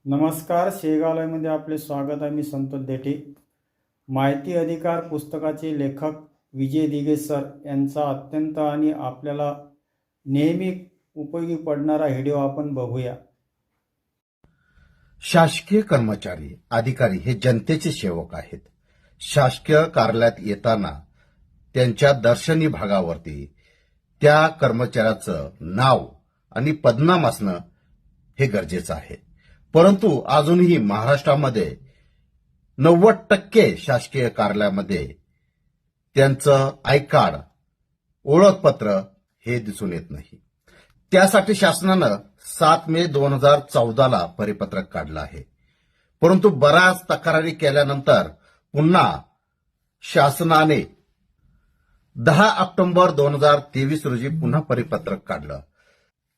नमस्कार. शेगावमध्ये आपले स्वागत आहे. मी संतोष देठे. माहिती अधिकार पुस्तकाचे लेखक विजय दिघे सर यांचा अत्यंत आणि आपल्याला नेहमी उपयोगी पडणारा व्हिडिओ आपण बघूया. शासकीय कर्मचारी अधिकारी हे जनतेचे सेवक आहेत. शासकीय कार्यालयात येताना त्यांच्या दर्शनी भागावरती त्या कर्मचाऱ्याचं नाव आणि पदनाम असणं हे गरजेचं आहे. परंतु अजूनही महाराष्ट्रामध्ये 90% शासकीय कार्यालयामध्ये त्यांचं आय कार्ड, ओळखपत्र हे दिसून येत नाही. त्यासाठी शासनानं 7 मे 2014 परिपत्रक काढलं आहे. परंतु बऱ्याच तक्रारी केल्यानंतर पुन्हा शासनाने 10 ऑक्टोबर 2023 रोजी पुन्हा परिपत्रक काढलं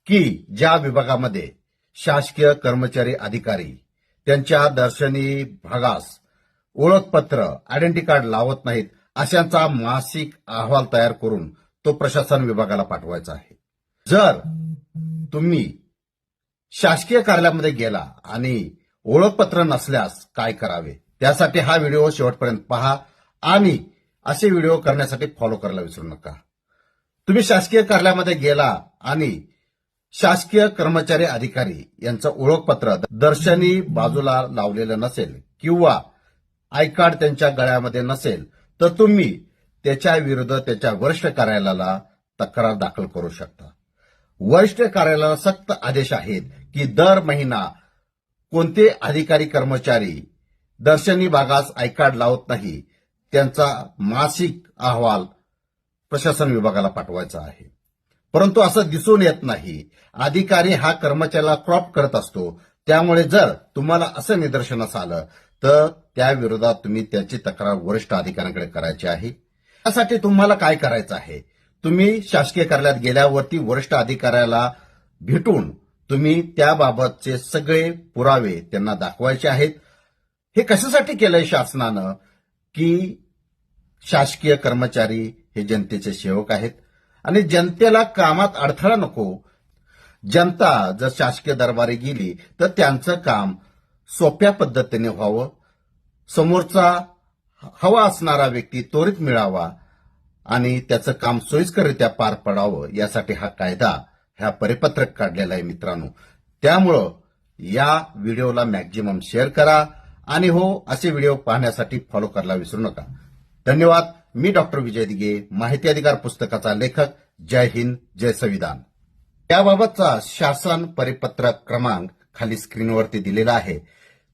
की ज्या विभागामध्ये शासकीय कर्मचारी अधिकारी त्यांच्या दर्शनी भागास ओळखपत्र, आयडेंटिटी कार्ड लावत नाहीत, अशांचा मासिक अहवाल तयार करून तो प्रशासन विभागाला पाठवायचा आहे. जर तुम्ही शासकीय कार्यालयामध्ये गेला आणि ओळखपत्र नसल्यास काय करावे, त्यासाठी हा व्हिडिओ शेवटपर्यंत पहा आणि असे व्हिडिओ करण्यासाठी फॉलो करायला विसरू नका. तुम्ही शासकीय कार्यालयामध्ये गेला आणि शासकीय कर्मचारी अधिकारी यांचं ओळखपत्र दर्शनी बाजूला लावलेलं नसेल किंवा आय कार्ड त्यांच्या गळ्यामध्ये नसेल तर तुम्ही त्याच्या विरुद्ध त्याच्या वरिष्ठ कार्यालयाला तक्रार दाखल करू शकता. वरिष्ठ कार्यालयाला सक्त आदेश आहेत की दर महिना कोणते अधिकारी कर्मचारी दर्शनी भागास आय कार्ड लावत नाही त्यांचा मासिक अहवाल प्रशासन विभागाला पाठवायचा आहे. परंतु असं दिसून येत नाही. अधिकारी हा कर्मचाऱ्याला क्रॉप करत असतो. त्यामुळे जर तुम्हाला असं निदर्शनास आलं तर त्या विरोधात तुम्ही त्याची तक्रार वरिष्ठ अधिकाऱ्यांकडे करायची आहे. त्यासाठी तुम्हाला काय करायचं आहे, तुम्ही शासकीय कार्यालयात गेल्यावरती वरिष्ठ अधिकाऱ्याला भेटून तुम्ही त्याबाबतचे सगळे पुरावे त्यांना दाखवायचे आहेत. हे कशासाठी केलंय शासनानं की शासकीय कर्मचारी हे जनतेचे सेवक आहेत आणि जनतेला कामात अडथळा नको. जनता जर शासकीय दरबारी गेली तर त्यांचं काम सोप्या पद्धतीने व्हावं, समोरचा हवा असणारा व्यक्ती त्वरित मिळावा आणि त्याचं काम सोयीस्कररित्या पार पडावं, यासाठी हा कायदा, हा परिपत्रक काढलेला आहे मित्रांनो. त्यामुळं या व्हिडिओला मॅक्झिमम शेअर करा आणि असे व्हिडिओ पाहण्यासाठी फॉलो करायला विसरू नका. धन्यवाद. मी डॉक्टर विजय दिघे, माहिती अधिकार पुस्तकाचा लेखक. जय हिंद, जय संविधान. याबाबतचा शासन परिपत्रक क्रमांक खाली स्क्रीनवरती दिलेला आहे.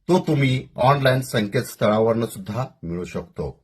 तो तुम्ही ऑनलाईन संकेतस्थळावरून सुद्धा मिळू शकतो.